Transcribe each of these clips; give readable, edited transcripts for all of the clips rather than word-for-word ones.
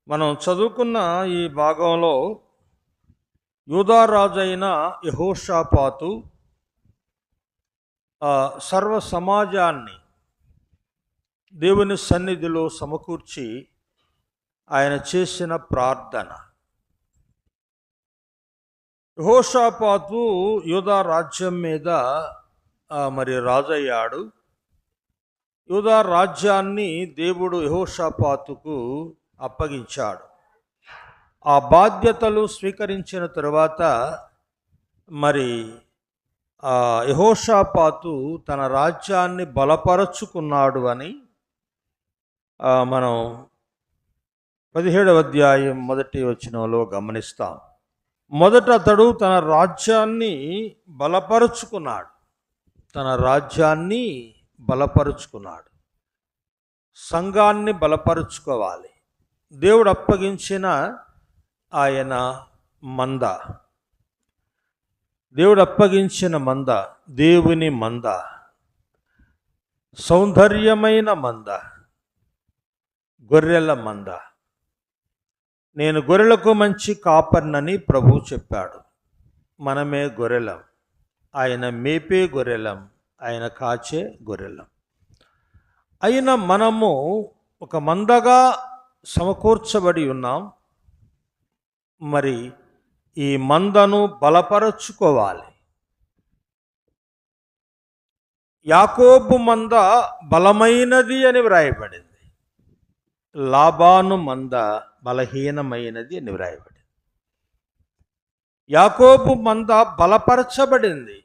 మనం చదువుకున్న ఈ భాగంలో యూదారాజు అయిన యెహోషాపాతు సర్వ సమాజాన్ని దేవుని సన్నిధిలో సమకూర్చి ఆయన చేసిన ప్రార్థన. యెహోషాపాతు యూదా రాజ్యం మీద రాజయ్యాడు. యూదా రాజ్యాన్ని దేవుడు యెహోషాపాతుకు అప్పగించాడు. ఆ బాధ్యతలు స్వీకరించిన తరువాత యెహోషాపాతు తన రాజ్యాన్ని బలపరచుకున్నాడు అని మనం 17వ అధ్యాయం 1వ వచనంలో గమనిస్తాం. మొదట అతడు తన రాజ్యాన్ని బలపరుచుకున్నాడు. సంఘాన్ని బలపరుచుకోవాలి. దేవుడు అప్పగించిన ఆయన మంద, దేవుని మంద, సౌందర్యమైన మంద, గొర్రెల మంద. నేను గొర్రెలకు మంచి కాపర్నని ప్రభువు చెప్పాడు. మనమే గొర్రెలం, ఆయన మేపే గొర్రెలం, ఆయన కాచే గొర్రెలం అయిన మనము ఒక మందగా సమకూర్చబడి ఉన్నాం. ఈ మందను బలపరచుకోవాలి. యాకోబు మంద బలమైనది అని వ్రాయబడింది, లాబాను మంద బలహీనమైనది అని వ్రాయబడింది. యాకోబు మంద బలపరచబడింది.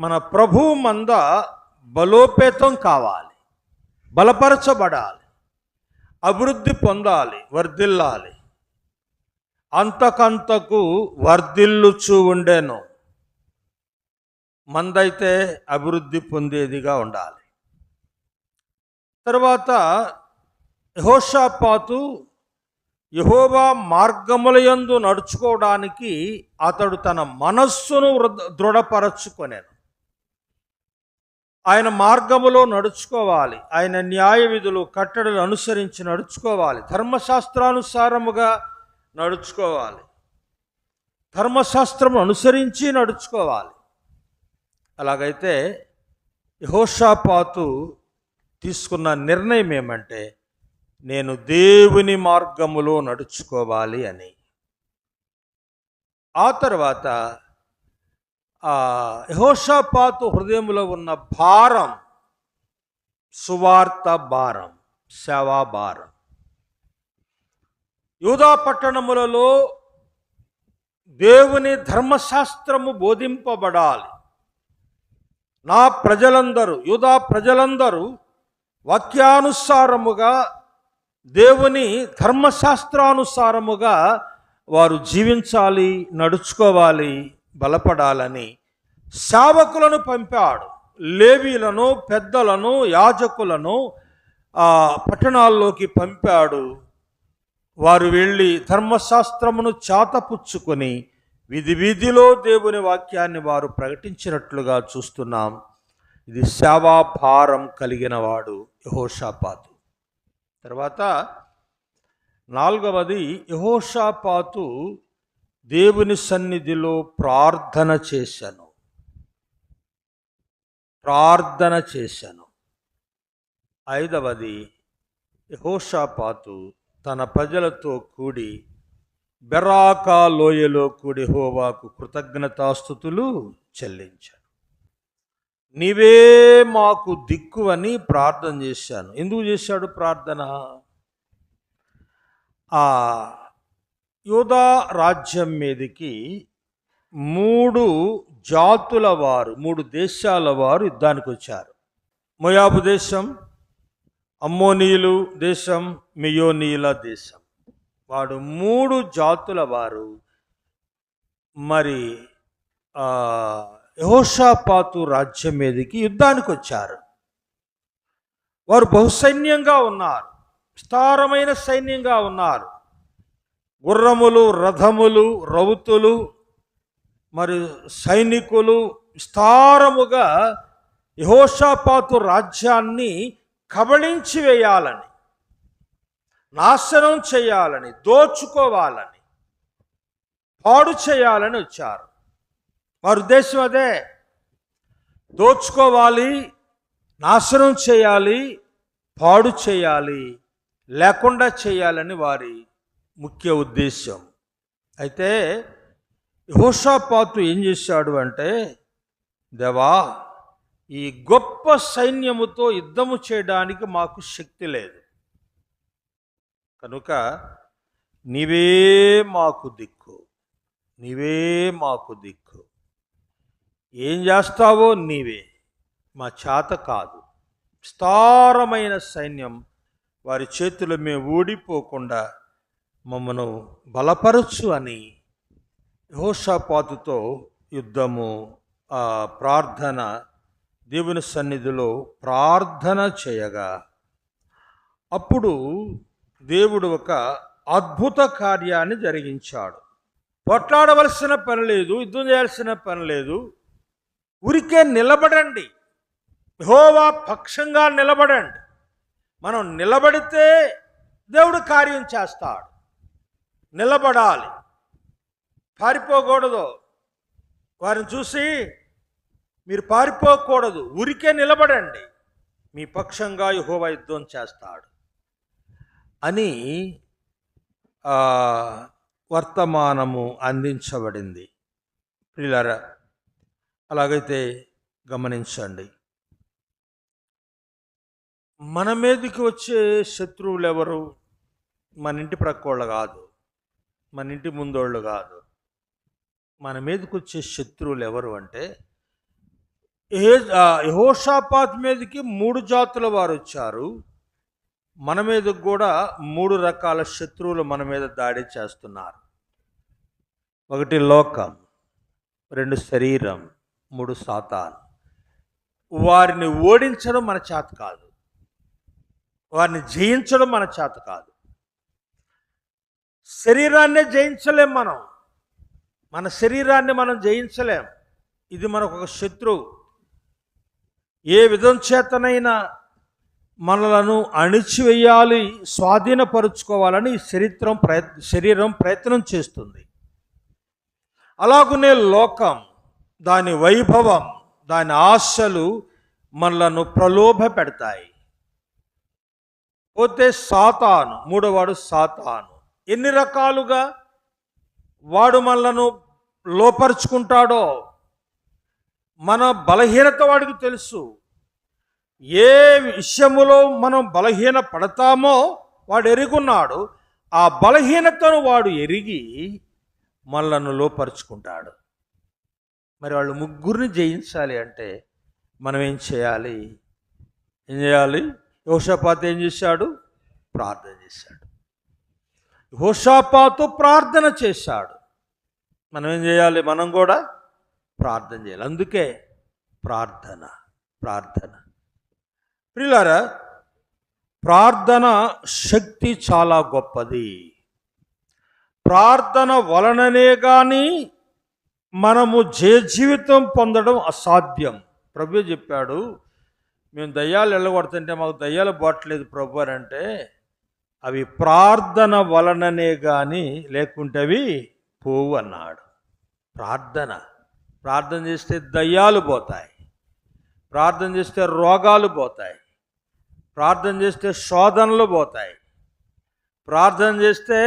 మన ప్రభువు మంద బలోపేతం కావాలి, బలపరచబడాలి, అభివృద్ధి పొందాలి, వర్ధిల్లాలి. అంతకంతకు వర్ధిల్లుచూ ఉండేను. మందైతే అభివృద్ధి పొందేదిగా ఉండాలి. తర్వాత యెహోషాపాతు యెహోవా మార్గములయందు నడుచుకోవడానికి అతడు తన మనస్సును దృఢపరచుకొనెను. ఆయన మార్గములో నడుచుకోవాలి. ఆయన న్యాయ విధులు కట్టడలు అనుసరించి నడుచుకోవాలి. ధర్మశాస్త్రానుసారముగా నడుచుకోవాలి. ధర్మశాస్త్రం అనుసరించి నడుచుకోవాలి. అలాగైతే యెహోషాపాతు తీసుకున్న నిర్ణయం ఏమంటే, నేను దేవుని మార్గములో నడుచుకోవాలి అని. ఆ తర్వాత యెహోషాపాతు హృదయంలో ఉన్న భారం, సువార్త భారం, సేవా భారం. యూదా పట్టణములలో దేవుని ధర్మశాస్త్రము బోధింపబడాలి. యూదా ప్రజలందరూ వాక్యానుసారముగా, దేవుని ధర్మశాస్త్రానుసారముగా వారు జీవించాలి, నడుచుకోవాలి, బలపడాలని సేవకులను పంపాడు. లేవీలను, పెద్దలను, యాజకులను పట్టణాల్లోకి పంపాడు. వారు వెళ్ళి ధర్మశాస్త్రమును చాతపుచ్చుకొని వీధి వీధిలో దేవుని వాక్యాన్ని వారు ప్రకటించినట్లుగా చూస్తున్నాం. ఇది సేవాభారం కలిగిన వాడు యెహోషాపాతు. తర్వాత 4వది, యెహోషాపాతు దేవుని సన్నిధిలో ప్రార్థన చేశాను. 5వది, యెహోషాపాతు తన ప్రజలతో కూడి బెరాకా లోయలో కూడి యెహోవాకు కృతజ్ఞతాస్తుతులు చెల్లించాడు. నీవే మాకు దిక్కు అని ప్రార్థన చేశాను. ఎందుకు చేశాడు ప్రార్థన? యూదా రాజ్యం మీదకి 3 జాతుల వారు, 3 దేశాల వారు యుద్ధానికి వచ్చారు. మోయాబు దేశం, అమ్మోనీయులు దేశం, మెయోనీయుల దేశం. 3 జాతుల వారు యెహోషాపాతు రాజ్యం మీదకి యుద్ధానికి వచ్చారు. వారు బహుసైన్యంగా ఉన్నారు, విస్తారమైన సైన్యంగా ఉన్నారు. గుర్రములు, రథములు, రౌతులు, సైనికులు విస్తారముగా యెహోషాపాతు రాజ్యాన్ని కబళించి వేయాలని నాశనం చేయాలని, దోచుకోవాలని, పాడు చేయాలని వచ్చారు. వారి ఉద్దేశం అదే. దోచుకోవాలి, నాశనం చేయాలి, పాడు చేయాలి, లేకుండా చేయాలని వారి ముఖ్య ఉద్దేశం. అయితే యెహోషాపాతు ఏం చేశాడు అంటే, దేవా, ఈ గొప్ప సైన్యముతో యుద్ధము చేయడానికి మాకు శక్తి లేదు కనుక నీవే మాకు దిక్కు, నీవే మాకు దిక్కు. ఏం చేస్తావో నీవే, మా చేత కాదు. విస్తారమైన సైన్యం వారి చేతులు మేము ఊడిపోకుండా మమ్మను బలపరచు అని యెహోషాపాతుతో యుద్ధము ప్రార్థన, దేవుని సన్నిధిలో ప్రార్థన చేయగా అప్పుడు దేవుడు ఒక అద్భుత కార్యాన్ని జరిగించాడు. పోట్లాడవలసిన పని లేదు, యుద్ధం చేయాల్సిన పని లేదు. ఊరికే నిలబడండి, యెహోవా పక్షంగా నిలబడండి. మనం నిలబడితే దేవుడు కార్యం చేస్తాడు. నిలబడాలి, పారిపోకూడదు. వారిని చూసి మీరు పారిపోకూడదు, ఊరికే నిలబడండి, మీ పక్షంగా యెహోవా యుద్ధం చేస్తాడు అని వర్తమానము అందించబడింది. ప్రియులారా, అలాగైతే గమనించండి, మన మీదకి వచ్చే శత్రువులు ఎవరు? మన ఇంటి ప్రక్కోళ్ళు కాదు, మన ఇంటి ముందోళ్ళు కాదు. మన మీదకి వచ్చే శత్రువులు ఎవరు అంటే, యెహోషాపాతు మీదకి 3 జాతుల వారు వచ్చారు. మన మీదకు కూడా 3 రకాల శత్రువులు మన మీద దాడి చేస్తున్నారు. 1 లోకం, 2 శరీరం, 3 సాతాను. వారిని ఓడించడం మన చేత కాదు, వారిని జయించడం మన చేత కాదు. శరీరాన్నే జయించలేం మనం, మన శరీరాన్ని మనం జయించలేం. ఇది మనకు ఒక శత్రువు. ఏ విధం చేతనైనా మనలను అణిచివేయాలి, స్వాధీనపరుచుకోవాలని శరీరం ప్రయత్నం చేస్తుంది. అలాగునే లోకం, దాని వైభవం, దాని ఆశలు మనలను ప్రలోభ పెడతాయి. పోతే సాతాను, 3వవాడు సాతాను. ఎన్ని రకాలుగా వాడు మనలను లోపరుచుకుంటాడో మన బలహీనత వాడికి తెలుసు. ఏ విషయములో మనం బలహీన పడతామో వాడు ఎరుగున్నాడు. ఆ బలహీనతను వాడు ఎరిగి మనలను లోపరుచుకుంటాడు. మరి వాళ్ళు ముగ్గురిని జయించాలి అంటే మనం ఏం చేయాలి? యెహోషాపాతు ఏం చేశాడు? ప్రార్థన చేశాడు. యెహోషాపాతు ప్రార్థన చేశాడు. మనం ఏం చేయాలి? మనం కూడా ప్రార్థన చేయాలి. అందుకే ప్రార్థన. ప్రియులారా, ప్రార్థన శక్తి చాలా గొప్పది. ప్రార్థన వలననే కానీ మనము జీవితం పొందడం అసాధ్యం. ప్రభు చెప్పాడు, మేము దయ్యాలు వెళ్ళగొడుతుంటే మాకు దయ్యాలు పోవట్లేదు ప్రభు అని అంటే, అవి ప్రార్థన వలననే కానీ లేకుంటే అవి పోవు అన్నాడు. ప్రార్థన చేస్తే దయ్యాలు పోతాయి, ప్రార్థన చేస్తే రోగాలు పోతాయి, ప్రార్థన చేస్తే శోధనలు పోతాయి, ప్రార్థన చేస్తే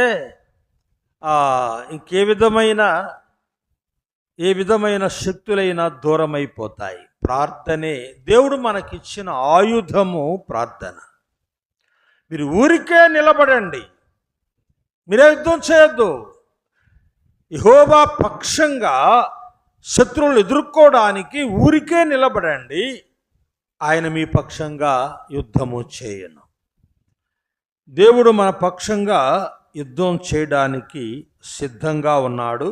ఏ విధమైన శక్తులైనా దూరమైపోతాయి. ప్రార్థనే దేవుడు మనకిచ్చిన ఆయుధము. ప్రార్థన. మీరు ఊరికే నిలబడండి, మీరే యుద్ధం చేయొద్దు. యెహోవా పక్షంగా శత్రువులు ఎదుర్కోవడానికి ఊరికే నిలబడండి, ఆయన మీ పక్షంగా యుద్ధము చేయను. దేవుడు మన పక్షంగా యుద్ధం చేయడానికి సిద్ధంగా ఉన్నాడు.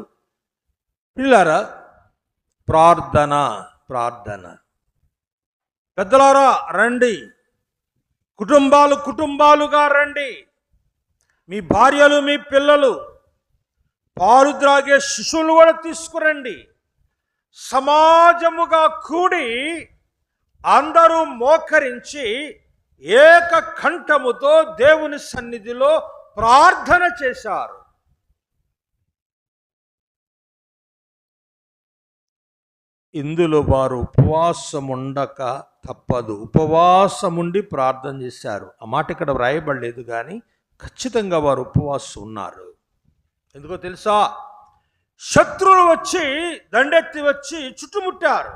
పిల్లరా, ప్రార్థన. పెద్దలారా రండి, కుటుంబాలుగా రండి. మీ భార్యలు, మీ పిల్లలు, పాలు త్రాగే శిశువులు కూడా తీసుకురండి. సమాజముగా కూడి అందరూ మోకరించి ఏక కంఠముతో దేవుని సన్నిధిలో ప్రార్థన చేశారు. ఇందులో వారు ఉపవాసం ఉండక తప్పదు. ఉపవాసముండి ప్రార్థన చేశారు. ఆ మాట ఇక్కడ వ్రాయబడలేదు, కానీ ఖచ్చితంగా వారు ఉపవాసం ఉన్నారు. ఎందుకో తెలుసా? శత్రువులు వచ్చి దండెత్తి వచ్చి చుట్టుముట్టారు.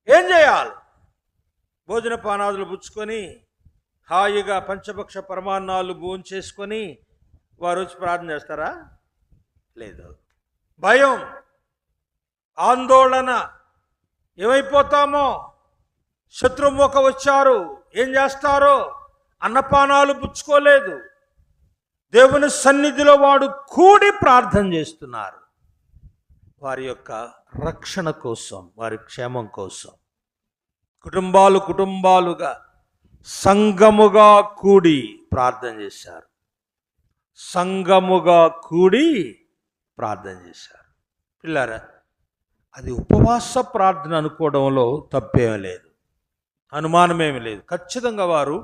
ఏం చేయాలి? భోజన పానాదులు పుచ్చుకొని హాయిగా పంచభక్ష పరమాన్నాలు భోంచేసుకొని వారు వచ్చి ప్రార్థన చేస్తారా? లేదు. భయం, ఆందోళన, ఏమైపోతామో, శత్రుమోక వచ్చారు, ఏం చేస్తారో, అన్నపానాలు పుచ్చుకోలేదు. దేవుని సన్నిధిలో వాడు కూడి ప్రార్థన చేస్తున్నారు, వారి యొక్క రక్షణ కోసం, వారి క్షేమం కోసం. కుటుంబాలుగా సంఘముగా కూడి ప్రార్థన చేశారు. సంఘముగా కూడి ప్రార్థన చేశారు. పిల్లారా, అది ఉపవాస ప్రార్థన అనుకోవడంలో తప్పేమీ లేదు, అనుమానమేమి లేదు. ఖచ్చితంగా వారు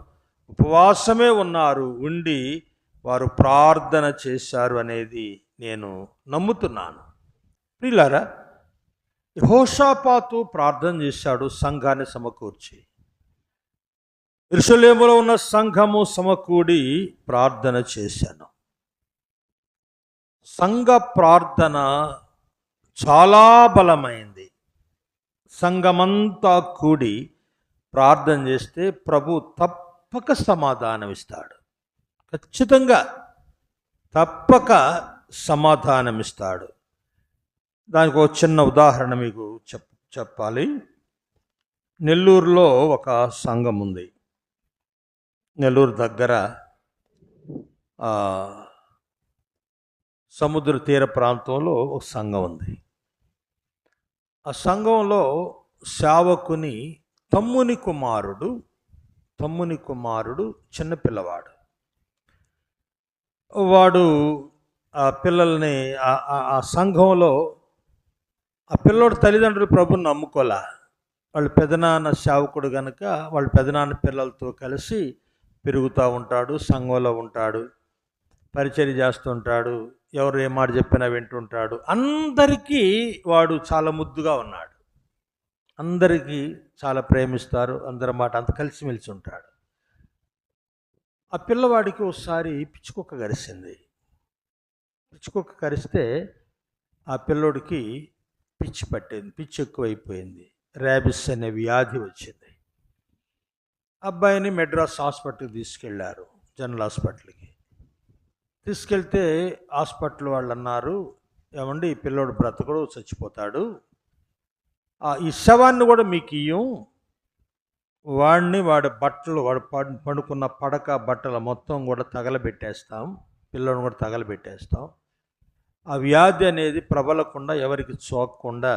ఉపవాసమే ఉన్నారు, ఉండి వారు ప్రార్థన చేశారు అనేది నేను నమ్ముతున్నాను. పిల్లారా, యెహోషాపాతు ప్రార్థన చేశాడు సంఘాన్ని సమకూర్చి. యెరూషలేములో ఉన్న సంఘము సమకూడి ప్రార్థన చేశాను. సంఘ ప్రార్థన చాలా బలమైంది. సంఘమంతా కూడి ప్రార్థన చేస్తే ప్రభు తప్పక సమాధానం ఇస్తాడు. ఖచ్చితంగా తప్పక సమాధానం ఇస్తాడు. దానికి ఒక చిన్న ఉదాహరణ మీకు చెప్పాలి. నెల్లూరులో ఒక సంఘం ఉంది. నెల్లూరు దగ్గర సముద్ర తీర ప్రాంతంలో ఒక సంఘం ఉంది. ఆ సంఘంలో సేవకుని తమ్ముని కుమారుడు చిన్నపిల్లవాడు. వాడు ఆ పిల్లల్ని ఆ సంఘంలో ఆ పిల్లోడు తల్లిదండ్రులు ప్రభుని నమ్ముకోలే. వాళ్ళ పెదనాన్న సేవకుడు కనుక వాళ్ళ పెదనాన్న పిల్లలతో కలిసి పెరుగుతూ ఉంటాడు, సంఘంలో ఉంటాడు, పరిచర్య చేస్తుంటాడు, ఎవరు ఏ మాట చెప్పినా వింటుంటాడు. అందరికీ వాడు చాలా ముద్దుగా ఉన్నాడు, అందరికీ చాలా ప్రేమిస్తారు, అందరి మాట అంత కలిసిమెలిసి ఉంటాడు. ఆ పిల్లవాడికి ఒకసారి పిచ్చుకుక్క కరిసింది. పిచ్చుకుక్క కరిస్తే ఆ పిల్లోడికి పిచ్చి పట్టింది, పిచ్చి ఎక్కువైపోయింది, ర్యాబిస్ అనే వ్యాధి వచ్చింది. అబ్బాయిని మెడ్రాస్ హాస్పిటల్కి తీసుకెళ్లారు, జనరల్ హాస్పిటల్కి. తీసుకెళ్తే హాస్పిటల్ వాళ్ళు అన్నారు, ఏమండి ఈ పిల్లోడు బ్రతకడు, చచ్చిపోతాడు, ఈ శవాన్ని కూడా మీకు ఇయ్యం, వాడి బట్టలు, వాడు పడుకున్న పడక బట్టలు మొత్తం కూడా తగలబెట్టేస్తాం, పిల్లోని కూడా తగలబెట్టేస్తాం, ఆ వ్యాధి అనేది ప్రబలకుండా ఎవరికి సోకకుండా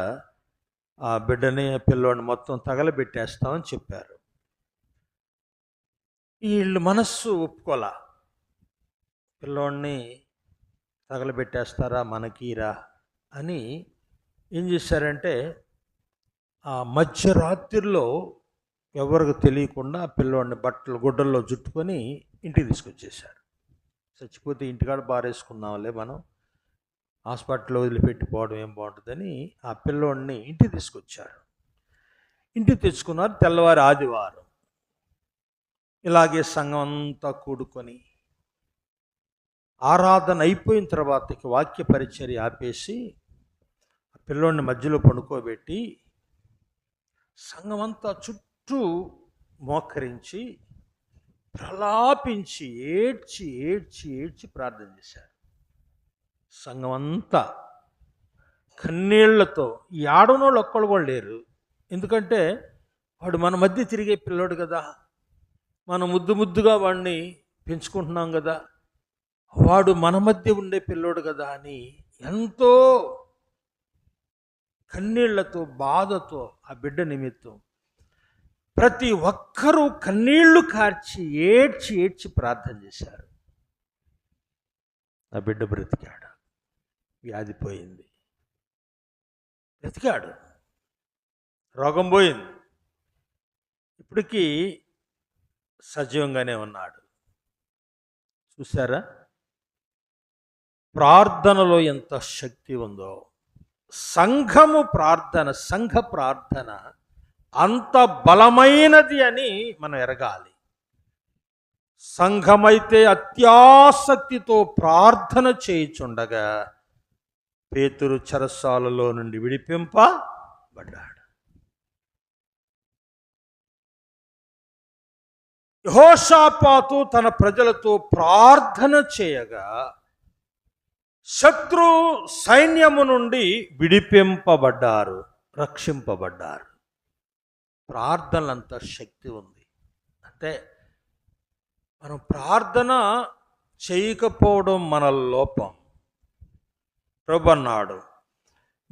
ఆ బిడ్డని పిల్లోని మొత్తం తగలబెట్టేస్తామని చెప్పారు. వీళ్ళు మనస్సు ఒప్పుకోలా. పిల్లోడిని తగలబెట్టేస్తారా మనకిరా అని ఏం చేశారంటే ఆ మధ్యరాత్రిలో ఎవరికి తెలియకుండా పిల్లోడిని బట్టలు గుడ్డల్లో జుట్టుకొని ఇంటికి తీసుకొచ్చేసారు. చచ్చిపోతే ఇంటికాడ బారేసుకుందాంలే, మనం హాస్పిటల్లో వదిలిపెట్టిపోవడం ఏం బాగుంటుందని ఆ పిల్లోడిని ఇంటికి తీసుకొచ్చారు. ఇంటికి తెచ్చుకున్నారు. తెల్లవారి ఆదివారం ఇలాగే సంఘం అంతా కూడుకొని ఆరాధన అయిపోయిన తర్వాత వాక్య పరిచర్య ఆపేసి ఆ పిల్లోడిని మధ్యలో పడుకోబెట్టి సంఘమంతా చుట్టూ మోకరించి ప్రలాపించి ఏడ్చి ఏడ్చి ఏడ్చి ప్రార్థన చేశారు. సంఘమంతా కన్నీళ్లతో. ఈ ఆడనోళ్ళు ఒక్కళ్ళు కూడా లేరు, ఎందుకంటే వాడు మన మధ్య తిరిగే పిల్లోడు కదా, మనం ముద్దుగా వాడిని పెంచుకుంటున్నాం కదా, వాడు మన మధ్య ఉండే పిల్లోడు కదా అని ఎంతో కన్నీళ్లతో బాధతో ఆ బిడ్డ నిమిత్తం ప్రతి ఒక్కరూ కన్నీళ్లు కార్చి ఏడ్చి ఏడ్చి ప్రార్థన చేశారు. ఆ బిడ్డ బ్రతికాడు, వ్యాధి పోయింది, బ్రతికాడు, రోగం పోయింది. ఇప్పటికీ సజీవంగానే ఉన్నాడు. చూసారా, ప్రార్థనలో ఎంత శక్తి ఉందో. సంఘ ప్రార్థన అంత బలమైనది అని మనం ఎరగాలి. సంఘమైతే అత్యాసక్తితో ప్రార్థన చేయుచుండగా పేతురు చెరసాలలో నుండి విడిపింపబడ్డాడు. యెహోషాపాతు తన ప్రజలతో ప్రార్థన చేయగా శత్రు సైన్యము నుండి విడిపింపబడ్డారు, రక్షింపబడ్డారు. ప్రార్థనలంత శక్తి ఉంది. అంటే మనం ప్రార్థన చేయకపోవడం మన లోపం. ప్రభు అన్నాడు,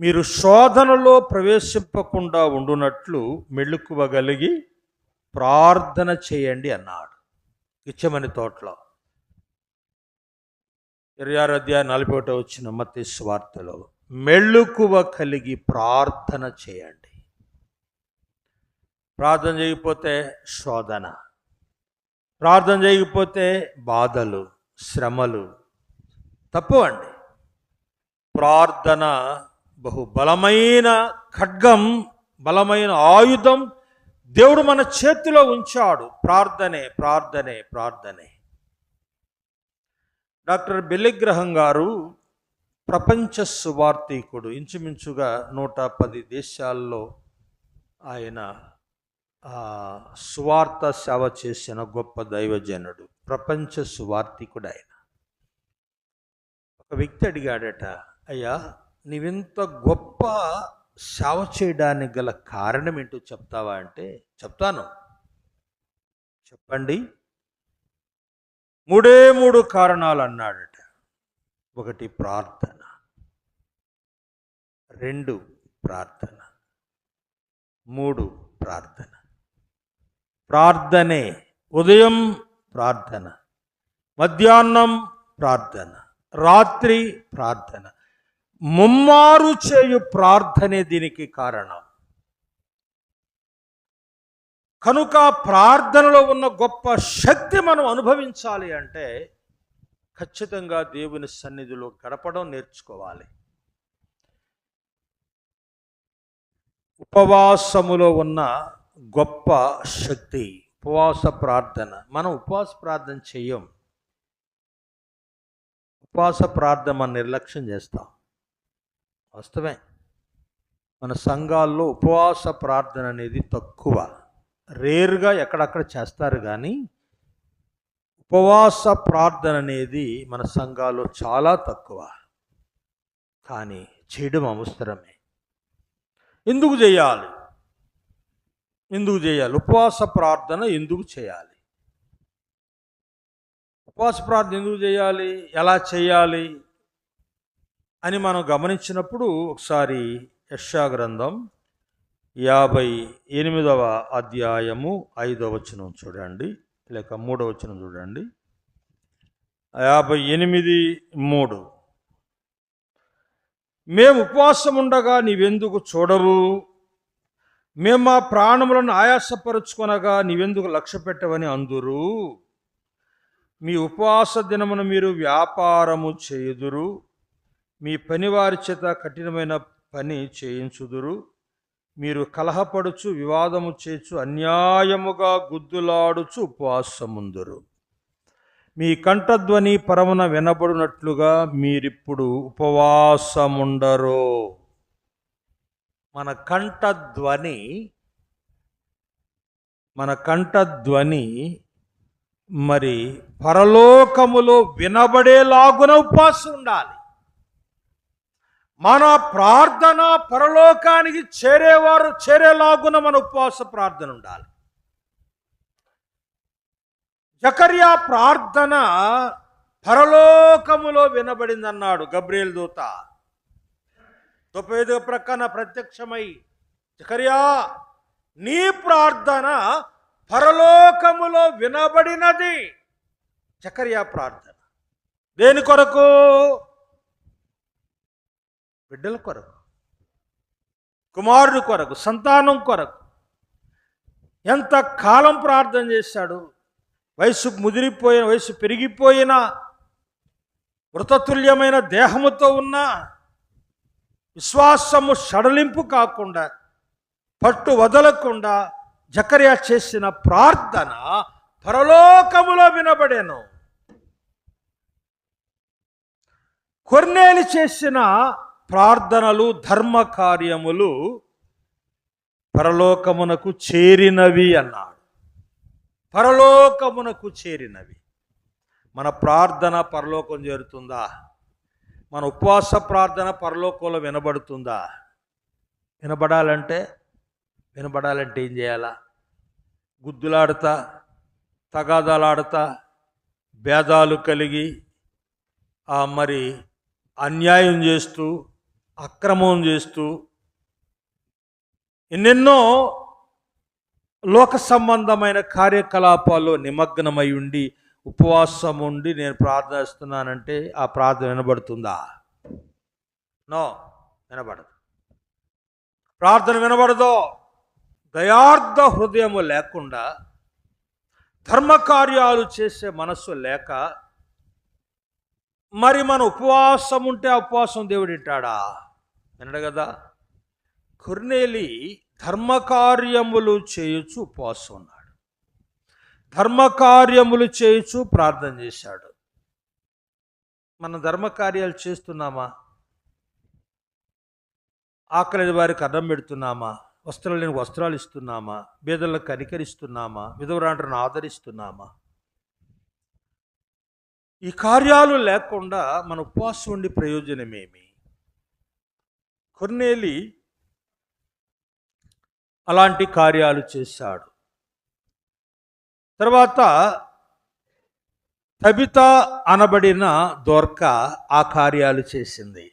మీరు శోధనలో ప్రవేశింపకుండా ఉండునట్లు మెళుకువగలిగి ప్రార్థన చేయండి అన్నాడు గెత్సేమనే తోటలో. 26:41 మత్తయి సువార్తలో మెళుకువ కలిగి ప్రార్థన చేయండి. ప్రార్థన చేయకపోతే శోధన, ప్రార్థన చేయకపోతే బాధలు, శ్రమలు తప్పు అండి. ప్రార్థన బహు బలమైన ఖడ్గం, బలమైన ఆయుధం దేవుడు మన చేతిలో ఉంచాడు. ప్రార్థనే ప్రార్థనే ప్రార్థనే. డాక్టర్ బెల్లిగ్రహం గారు ప్రపంచ సువార్థికుడు. ఇంచుమించుగా 110 దేశాల్లో ఆయన సువార్త సేవ చేసిన గొప్ప దైవజనుడు, ప్రపంచ సువార్థికుడు ఆయన. ఒక వ్యక్తి అడిగాడట, అయ్యా నీవింత గొప్ప సేవ చేయడానికి గల కారణం ఏంటో చెప్తావా అంటే, చెప్తాను చెప్పండి. 3 కారణాలు అన్నాడట. 1 ప్రార్థన, 2 ప్రార్థన, 3 ప్రార్థన. ప్రార్థనే ఉదయం ప్రార్థన, మధ్యాహ్నం ప్రార్థన, రాత్రి ప్రార్థన. ముమ్మారు చేయు ప్రార్థనే దీనికి కారణం. కనుక ప్రార్థనలో ఉన్న గొప్ప శక్తి మనం అనుభవించాలి అంటే ఖచ్చితంగా దేవుని సన్నిధిలో గడపడం నేర్చుకోవాలి. ఉపవాసములో ఉన్న గొప్ప శక్తి ఉపవాస ప్రార్థన. మనం ఉపవాస ప్రార్థన చెయ్యం. ఉపవాస ప్రార్థన మనం నిర్లక్ష్యం చేస్తాం. వాస్తవమే, మన సంఘాల్లో ఉపవాస ప్రార్థన అనేది తక్కువ, రేర్గా ఎక్కడక్కడ చేస్తారు. కానీ ఉపవాస ప్రార్థన అనేది మన సంఘాల్లో చాలా తక్కువ. కానీ చేయడం అవసరమే. ఎందుకు చేయాలి? ఉపవాస ప్రార్థన ఎందుకు చేయాలి? ఉపవాస ప్రార్థన ఎందుకు చేయాలి, ఎలా చేయాలి అని మనం గమనించినప్పుడు ఒకసారి యెషయా గ్రంథం 58వ అధ్యాయము 5వ వచనం చూడండి, లేక 3వ వచనం చూడండి. 58:3. మేము ఉపవాసం ఉండగా నీవెందుకు చూడవు? మేము మా ప్రాణములను ఆయాసపరుచుకొనగా నీవెందుకు లక్ష్య పెట్టవని అందురు. మీ ఉపవాస దినమున మీరు వ్యాపారము చేయుదురు, మీ పనివారి చేత కఠినమైన పని చేయించుదురు. మీరు కలహపడుచు వివాదము చేచు అన్యాయముగా గుద్దులాడుచు ఉపవాసముందురు. మీ కంఠధ్వని పరమున వినబడినట్లుగా మీరిప్పుడు ఉపవాసముండరు. మన కంఠధ్వని మరి పరలోకములో వినబడేలాగున ఉపవాసం ఉండాలి. మన ప్రార్థన పరలోకానికి చేరేలాగున మన ఉపవాస ప్రార్థన ఉండాలి. జకర్యా ప్రార్థన పరలోకములో వినబడిందన్నాడు గబ్రియేలు దూత. తొప్పేద ప్రక్కన ప్రత్యక్షమై, జకర్యా నీ ప్రార్థన పరలోకములో వినబడినది. జకర్యా ప్రార్థన దేని కొరకు? బిడ్డల కొరకు, కుమారుడి కొరకు, సంతానం కొరకు. ఎంత కాలం ప్రార్థన చేశాడు. వయసు పెరిగిపోయిన మృతతుల్యమైన దేహముతో ఉన్న విశ్వాసము సడలింపు కాకుండా, పట్టు వదలకుండా జకర్యా చేసిన ప్రార్థన పరలోకములో వినబడెను. కొర్నేలి చేసిన ప్రార్థనలు, ధర్మ కార్యములు పరలోకమునకు చేరినవి అన్నాడు. పరలోకమునకు చేరినవి. మన ప్రార్థన పరలోకం చేరుతుందా? మన ఉపవాస ప్రార్థన పరలోకంలో వినబడుతుందా? వినబడాలంటే ఏం చేయాలా? గుద్దులాడుతా, తగాదాలాడుతా, భేదాలు కలిగి, మరి అన్యాయం చేస్తూ, అక్రమం చేస్తూ, ఎన్నెన్నో లోక సంబంధమైన కార్యకలాపాల్లో నిమగ్నమై ఉండి, ఉపవాసం ఉండి నేను ప్రార్థిస్తున్నానంటే ఆ ప్రార్థన వినబడుతుందా? నో, వినబడదు. ప్రార్థన వినబడదో. దయార్థ హృదయము లేకుండా, ధర్మకార్యాలు చేసే మనస్సు లేక, మరి మన ఉపవాసం ఉంటే ఆ ఉపవాసం దేవుడు వింటాడా? వినడు కదా. కొర్నేలి ధర్మకార్యములు చేయొచ్చు ఉపవాసం ఉన్నాడు. ధర్మకార్యములు చేయొచ్చు ప్రార్థన చేశాడు. మన ధర్మకార్యాలు చేస్తున్నామా? ఆకలి వారికి అన్నం పెడుతున్నామా? వస్త్రాలు లేని వస్త్రాలు ఇస్తున్నామా? బీదలకు కనికరిస్తున్నామా? విధవరాండ్రను ఆదరిస్తున్నామా? ఈ కార్యాలు లేకుండా మన ఉపవాసం ఉండి ప్రయోజనమేమి? కొర్నేలి అలాంటి కార్యాలు చేశాడు. తర్వాత తబిత అనబడిన దోర్క ఆ కార్యాలు చేసింది.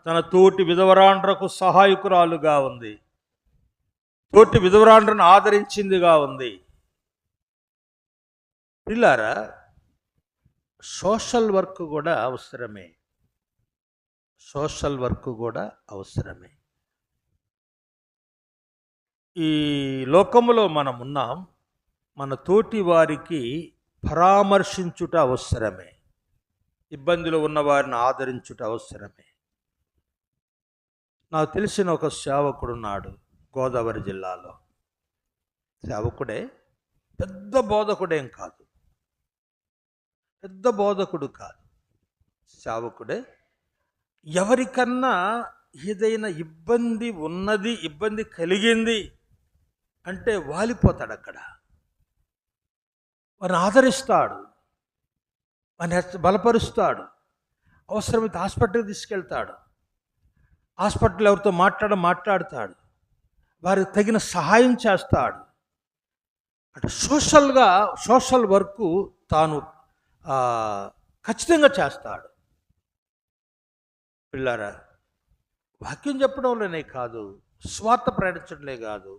తన తోటి విధవరాండ్రకు సహాయకురాలుగా ఉంది. తోటి విధవరాండ్రను ఆదరించిందిగా ఉంది. పిల్లారా, సోషల్ వర్క్ కూడా అవసరమే. సోషల్ వర్క్ కూడా అవసరమే. ఈ లోకములో మనం ఉన్నాం. మన తోటి వారికి పరామర్శించుట అవసరమే. ఇబ్బందులు ఉన్న వారిని ఆదరించుట అవసరమే. నాకు తెలిసిన ఒక సేవకుడున్నాడు గోదావరి జిల్లాలో. సేవకుడే, పెద్ద బోధకుడేం కాదు, పెద్ద బోధకుడు కాదు, సేవకుడే. ఎవరికన్నా ఏదైనా ఇబ్బంది ఉన్నది, ఇబ్బంది కలిగింది అంటే వాలిపోతాడు. అక్కడ వారిని ఆదరిస్తాడు, వారిని బలపరుస్తాడు. అవసరమైతే హాస్పిటల్కి తీసుకెళ్తాడు. హాస్పిటల్ ఎవరితో మాట్లాడతాడు. వారికి తగిన సహాయం చేస్తాడు. అటు సోషల్ వర్క్ తాను ఖచ్చితంగా చేస్తాడు. పిల్లారా, వాక్యం చెప్పడంలోనే కాదు, స్వార్థ ప్రకటించడంలే కాదు,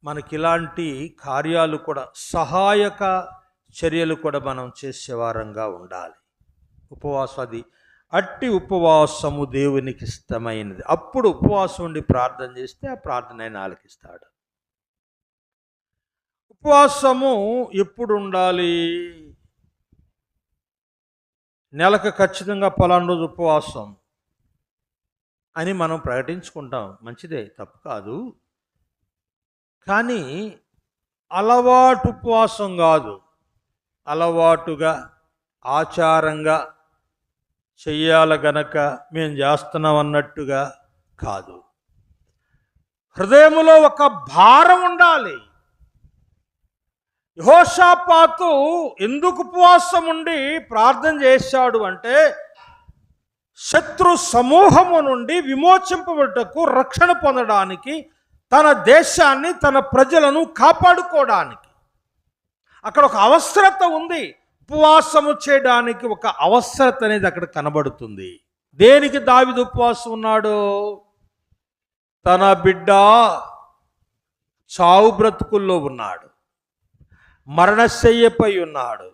మనకి ఇలాంటి కార్యాలు కూడా, సహాయక చర్యలు కూడా మనం చేసేవారంగా ఉండాలి. అట్టి ఉపవాసము దేవునికి ఇష్టమైనది. అప్పుడు ఉపవాసం ఉండి ప్రార్థన చేస్తే ఆ ప్రార్థన ఆయన ఆలకిస్తాడు. ఉపవాసము ఎప్పుడు ఉండాలి? నెలకు ఖచ్చితంగా పలానా రోజు ఉపవాసం అని మనం ప్రకటించుకుంటాం. మంచిదే, తప్పు కాదు. కానీ అలవాటు ఉపవాసం కాదు. అలవాటుగా, ఆచారంగా చెయ్యాలి గనక మేము చేస్తున్నాం అన్నట్టుగా కాదు. హృదయములో ఒక భారం ఉండాలి. యెహోషాపాతు ఎందుకు ఉపవాసం ఉండి ప్రార్థన చేశాడు అంటే, శత్రు సమూహము నుండి విమోచింపబడుటకు, రక్షణ పొందడానికి, తన దేశాన్ని, తన ప్రజలను కాపాడుకోవడానికి. అక్కడ ఒక అవసరత ఉంది. ఉపవాసము చేయడానికి ఒక అవసరత అనేది అక్కడ కనబడుతుంది. దేనికి దావీదు ఉపవాసం ఉన్నాడు? తన బిడ్డ చావు బ్రతుకుల్లో ఉన్నాడు, మరణశయ్యపై ఉన్నాడు,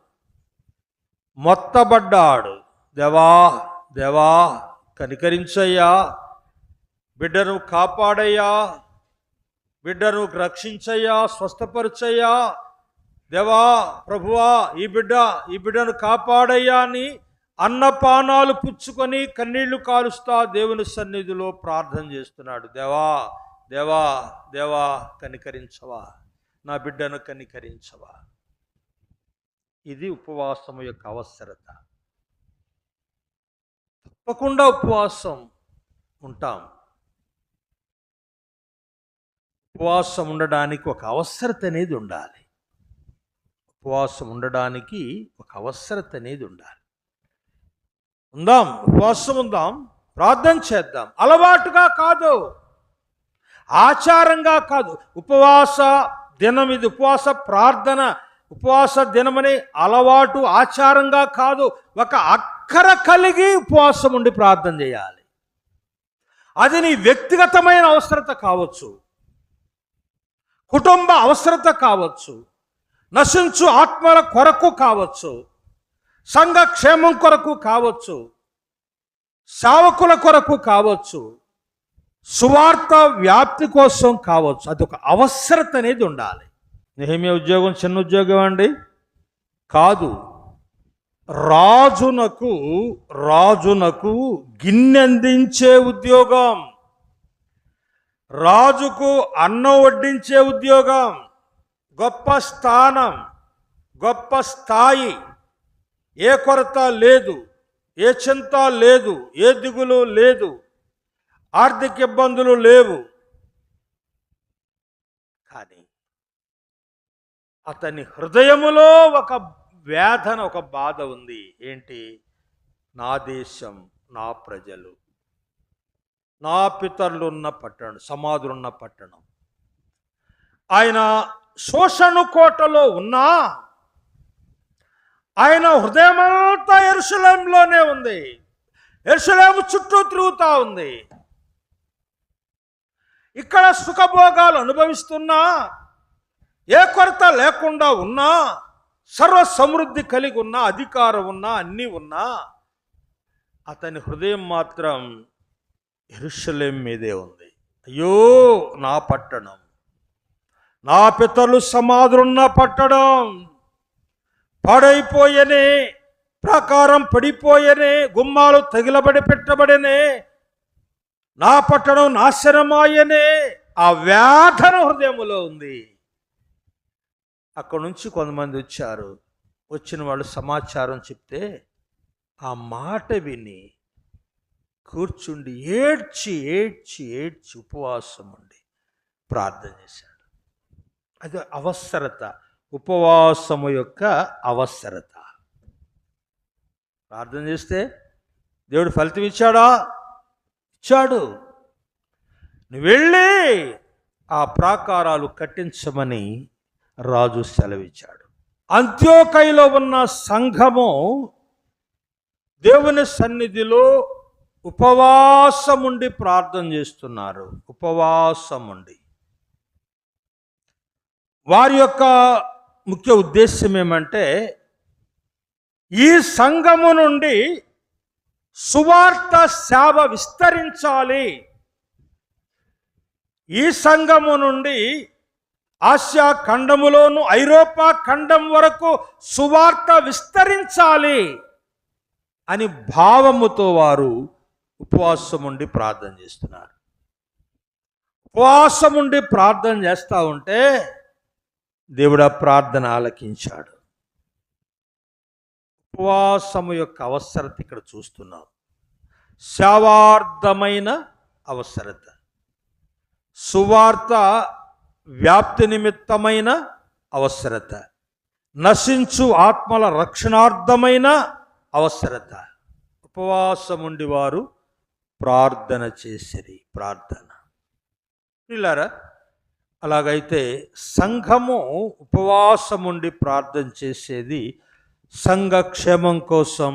మొత్తబడ్డాడు. దేవా కనికరించయ్యా, బిడ్డను కాపాడయ్యా, బిడ్డను రక్షించయ్యా, స్వస్థపరచయ్యా, దేవా ప్రభువా ఈ బిడ్డను కాపాడయ్యా అని అన్నపానాలు పుచ్చుకొని కన్నీళ్లు కారుస్తా దేవుని సన్నిధిలో ప్రార్థన చేస్తున్నాడు. దేవా దేవా దేవా కనికరించవా, నా బిడ్డను కనికరించవా. ఇది ఉపవాసం యొక్క అవసరత. తప్పకుండా ఉపవాసం ఉంటాం. ఉపవాసం ఉండడానికి ఒక అవసరత అనేది ఉండాలి. ఉపవాసం ఉండడానికి ఒక అవసరత అనేది ఉండాలి. ఉందాం, ఉపవాసం ఉందాం, ప్రార్థన చేద్దాం. అలవాటుగా కాదు, ఆచారంగా కాదు. ఉపవాస దినం ఇది, ఉపవాస ప్రార్థన, ఉపవాస దినమని అలవాటు ఆచారంగా కాదు. ఒక అక్కర కలిగి ఉపవాసం ఉండి ప్రార్థన చేయాలి. అది నీ వ్యక్తిగతమైన అవసరత కావచ్చు, కుటుంబ అవసరత కావచ్చు, నశించు ఆత్మల కొరకు కావచ్చు, సంఘ క్షేమం కొరకు కావచ్చు, సేవకుల కొరకు కావచ్చు, సువార్త వ్యాప్తి కోసం కావచ్చు. అదొక అవసరత అనేది ఉండాలి. నెహెమ్యా ఉద్యోగం చిన్న ఉద్యోగం అండి కాదు. రాజునకు గిన్నెందించే ఉద్యోగం, రాజుకు అన్నం వడ్డించే ఉద్యోగం, గొప్ప స్థానం, గొప్ప స్థాయి. ఏ కొరత లేదు, ఏ చింత లేదు, ఏ దిగులు లేదు, ఆర్థిక ఇబ్బందులు లేవు. కానీ అతని హృదయములో ఒక వేదన, ఒక బాధ ఉంది. ఏంటి? నా దేశం, నా ప్రజలు, నా పితరులు ఉన్న పట్టణం, సమాధులున్న పట్టణం. ఆయన శోషణ కోటలో ఉన్నా ఆయన హృదయమంతా యెరూషలేములోనే ఉంది. యెరూషలేము చుట్టూ తిరుగుతూ ఉంది. ఇక్కడ సుఖభోగాలు అనుభవిస్తున్నా, ఏ కొరత లేకుండా ఉన్నా, సర్వ సమృద్ధి కలిగి ఉన్నా, అధికారం ఉన్నా, అన్నీ ఉన్నా, అతని హృదయం మాత్రం యెరూషలేం మీదే ఉంది. అయ్యో నా పట్టణం, నా పితరులు సమాధులున్న పట్టణం పాడైపోయనే, ప్రాకారం పడిపోయనే, గుమ్మాలు తగిలబడి పెట్టబడినే, నా పట్టణం నాశనమాయనే. ఆ వేదన హృదయములో ఉంది. అక్కడి నుంచి కొంతమంది వచ్చారు. వచ్చిన వాళ్ళు సమాచారం చెప్తే ఆ మాట విని కూర్చుండి ఏడ్చి ఏడ్చి ఏడ్చి ఉపవాసం ఉండి ప్రార్థన చేశాడు. అది అవసరత, ఉపవాసము యొక్క అవసరత. ప్రార్థన చేస్తే దేవుడు ఫలితం ఇచ్చాడా? ఇచ్చాడు. నువ్వు వెళ్ళి ఆ ప్రాకారాలు కట్టించమని రాజు సెలవిచ్చాడు. అంత్యోకయలో ఉన్న సంఘము దేవుని సన్నిధిలో ఉపవాసముండి ప్రార్థన చేస్తున్నారు. ఉపవాసముండి వారి యొక్క ముఖ్య ఉద్దేశం ఏమంటే, ఈ సంఘము నుండి సువార్త సేవ విస్తరించాలి. ఈ సంఘము నుండి ఆసియా ఖండములోను ఐరోపా ఖండం వరకు సువార్త విస్తరించాలి అని భావముతో వారు ఉపవాసం ఉండి ప్రార్థన చేస్తున్నారు. ఉపవాసం ఉండి ప్రార్థన చేస్తూ ఉంటే దేవుడు ఆ ప్రార్థన ఆలకించాడు. ఉపవాసము యొక్క అవసరత ఇక్కడ చూస్తున్నాం. సేవార్థమైన అవసరత, సువార్త వ్యాప్తి నిమిత్తమైన అవసరత, నశించు ఆత్మల రక్షణార్థమైన అవసరత. ఉపవాసం ఉండి వారు ప్రార్థన చేసిరి. ప్రార్థన పిల్లారా, అలాగైతే సంఘము ఉపవాసం ఉండి ప్రార్థన చేసేది సంఘ క్షేమం కోసం,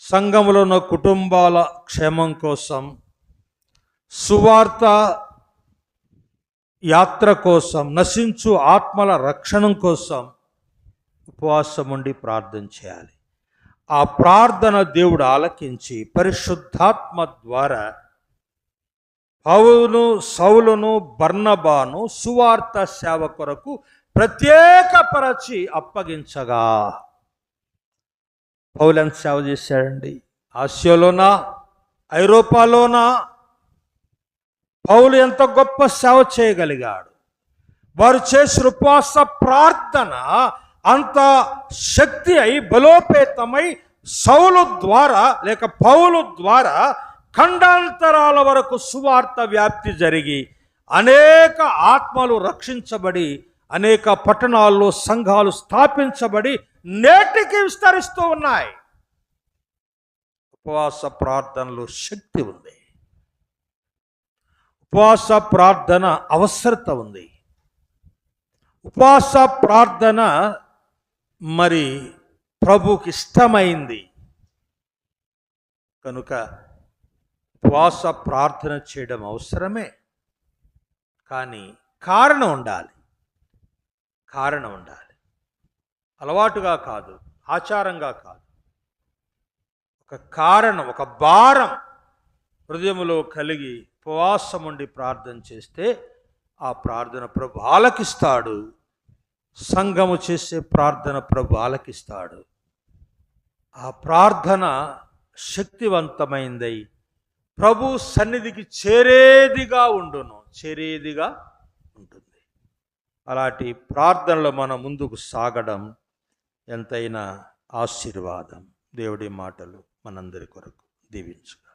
సంఘములో ఉన్న కుటుంబాల క్షేమం కోసం, సువార్త యాత్ర కోసం, నశించు ఆత్మల రక్షణ కోసం ఉపవాసం ఉండి ప్రార్థన చేయాలి. ఆ ప్రార్థన దేవుడు ఆలకించి పరిశుద్ధాత్మ ద్వారా పౌలును సౌలును బర్నబాను సువార్త సేవ కొరకు ప్రత్యేకపరచి అప్పగించగా, పౌలు ఎంత సేవ చేశాడండి? ఆసియాలోనా, ఐరోపాలోనా పౌలు ఎంత గొప్ప సేవ చేయగలిగాడు. వారు చేసిన ఉపవాస ప్రార్థన అంత శక్తి అయి బలోపేతమై సౌలు ద్వారా లేక పౌలు ద్వారా ఖండాంతరాల వరకు సువార్త వ్యాప్తి జరిగి అనేక ఆత్మలు రక్షించబడి అనేక పట్టణాల్లో సంఘాలు స్థాపించబడి నేటికి విస్తరిస్తూ ఉన్నాయి. ఉపవాస ప్రార్థనలో శక్తి ఉంది. ఉపవాస ప్రార్థన అవసరత ఉంది. ఉపవాస ప్రార్థన మరి ప్రభుకి ఇష్టమైంది కనుక ఉపవాస ప్రార్థన చేయడం అవసరమే. కానీ కారణం ఉండాలి. కారణం ఉండాలి. అలవాటుగా కాదు, ఆచారంగా కాదు. ఒక కారణం, ఒక భారం హృదయంలో కలిగి ఉపవాసం ఉండి ప్రార్థన చేస్తే ఆ ప్రార్థన ప్రభు ఆలకిస్తాడు. సంఘము చేసే ప్రార్థన ప్రభు ఆలకిస్తాడు. ఆ ప్రార్థన శక్తివంతమైందై ప్రభు సన్నిధికి చేరేదిగా ఉంటుంది. అలాంటి ప్రార్థనలో మనం ముందుకు సాగడం ఎంతైనా ఆశీర్వాదం. దేవుడి మాటలు మనందరి కొరకు దీవించు.